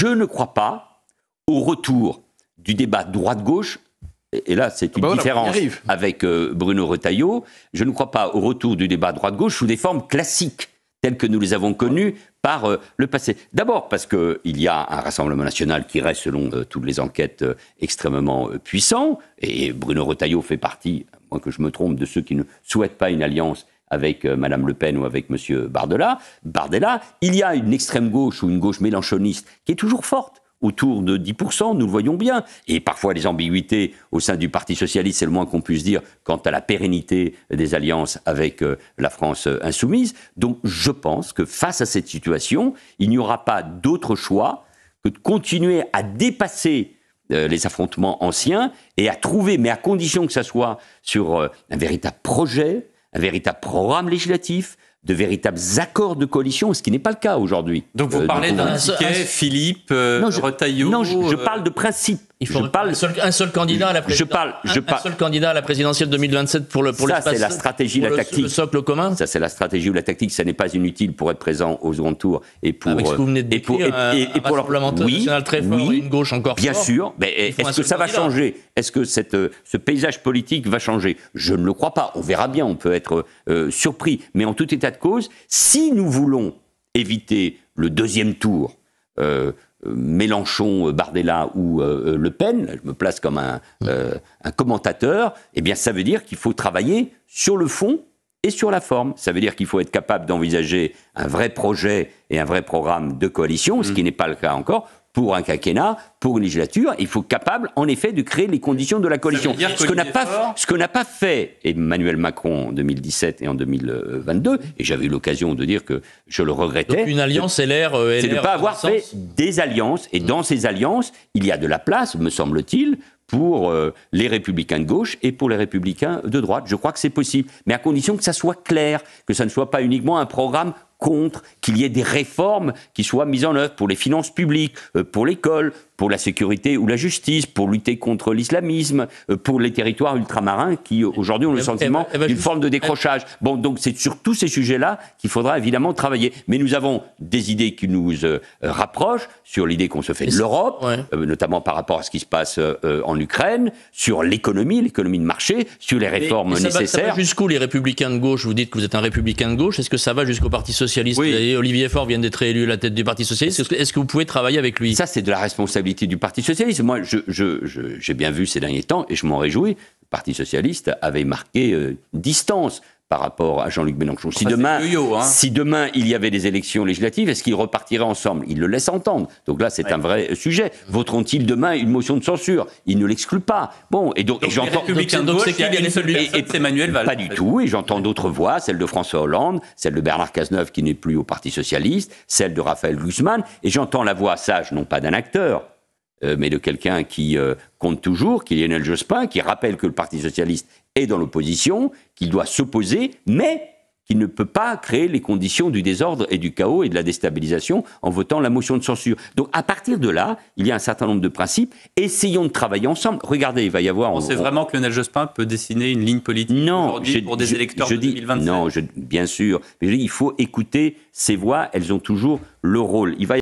Je ne crois pas au retour du débat droite-gauche, et là c'est une différence avec Bruno Retailleau, je ne crois pas au retour du débat droite-gauche sous des formes classiques, telles que nous les avons connues par le passé. D'abord parce qu'il y a un Rassemblement national qui reste, selon toutes les enquêtes, extrêmement puissant, et Bruno Retailleau fait partie, à moins que je me trompe, de ceux qui ne souhaitent pas une alliance avec Mme Le Pen ou avec M. Bardella. Il y a une extrême gauche ou une gauche mélenchoniste qui est toujours forte, autour de 10%, nous le voyons bien. Et parfois les ambiguïtés au sein du Parti socialiste, c'est le moins qu'on puisse dire, quant à la pérennité des alliances avec la France insoumise. Donc je pense que face à cette situation, il n'y aura pas d'autre choix que de continuer à dépasser les affrontements anciens et à trouver, mais à condition que ça soit sur un véritable projet, un véritable programme législatif, de véritables accords de coalition, ce qui n'est pas le cas aujourd'hui. Donc vous parlez d'un ticket, Philippe, Retailleau... Non, je parle de principe. Il faut un seul candidat à la présidentielle. Un seul candidat à la présidentielle 2027 pour l'espace. Ça, c'est la stratégie, la tactique. Le socle commun. Ça, c'est la stratégie ou la tactique. Ça n'est pas inutile pour être présent au second tour et pour. Avec ce que vous venez de décrire, un Rassemblement national très fort et une gauche encore forte. Bien sûr. Mais est-ce que ça va changer ? Est-ce que ce paysage politique va changer ? Je ne le crois pas. On verra bien. On peut être surpris. Mais en tout état de cause, si nous voulons éviter le deuxième tour. Mélenchon, Bardella ou Le Pen, je me place comme un commentateur, eh bien ça veut dire qu'il faut travailler sur le fond et sur la forme. Ça veut dire qu'il faut être capable d'envisager un vrai projet et un vrai programme de coalition, ce qui n'est pas le cas encore, pour un quinquennat, pour une législature. Il faut être capable, en effet, de créer les conditions de la coalition. Ce que n'a pas fait Emmanuel Macron en 2017 et en 2022, et j'avais eu l'occasion de dire que je le regrettais. Donc une alliance LR... c'est de ne pas avoir fait des alliances. Et dans ces alliances, il y a de la place, me semble-t-il, pour les républicains de gauche et pour les républicains de droite. Je crois que c'est possible, mais à condition que ça soit clair, que ça ne soit pas uniquement un programme contre, qu'il y ait des réformes qui soient mises en œuvre pour les finances publiques, pour l'école, pour la sécurité ou la justice, pour lutter contre l'islamisme, pour les territoires ultramarins qui, aujourd'hui, ont le sentiment d'une forme de décrochage. Bon, donc c'est sur tous ces sujets-là qu'il faudra évidemment travailler. Mais nous avons des idées qui nous rapprochent, sur l'idée qu'on se fait de l'Europe, notamment par rapport à ce qui se passe en Ukraine, sur l'économie de marché, sur les réformes nécessaires. Ça va jusqu'où les républicains de gauche ? Vous dites que vous êtes un républicain de gauche. Est-ce que ça va jusqu'au Parti socialiste ? Et Olivier Faure vient d'être réélu à la tête du Parti socialiste. Est-ce que vous pouvez travailler avec lui ? Ça, c'est de la responsabilité du Parti socialiste. Moi, j'ai bien vu ces derniers temps, et je m'en réjouis, le Parti socialiste avait marqué distance par rapport à Jean-Luc Mélenchon. Si demain il y avait des élections législatives, est-ce qu'ils repartiraient ensemble ? Ils le laissent entendre. Donc là, c'est un vrai sujet. Voteront-ils demain une motion de censure ? Ils ne l'excluent pas. Bon, et donc j'entends... C'est Emmanuel Valls. Pas du tout, et j'entends d'autres voix, celle de François Hollande, celle de Bernard Cazeneuve qui n'est plus au Parti socialiste, celle de Raphaël Glucksmann, et j'entends la voix sage, non pas d'un acteur, mais de quelqu'un qui compte toujours, qui est Lionel Jospin, qui rappelle que le Parti socialiste est dans l'opposition, qu'il doit s'opposer, mais qu'il ne peut pas créer les conditions du désordre et du chaos et de la déstabilisation en votant la motion de censure. Donc à partir de là, il y a un certain nombre de principes. Essayons de travailler ensemble. Regardez, il va y avoir... Vous pensez vraiment que Lionel Jospin peut dessiner une ligne politique aujourd'hui pour des électeurs de 2027 ? Non, bien sûr. Mais il faut écouter ces voix, elles ont toujours le rôle.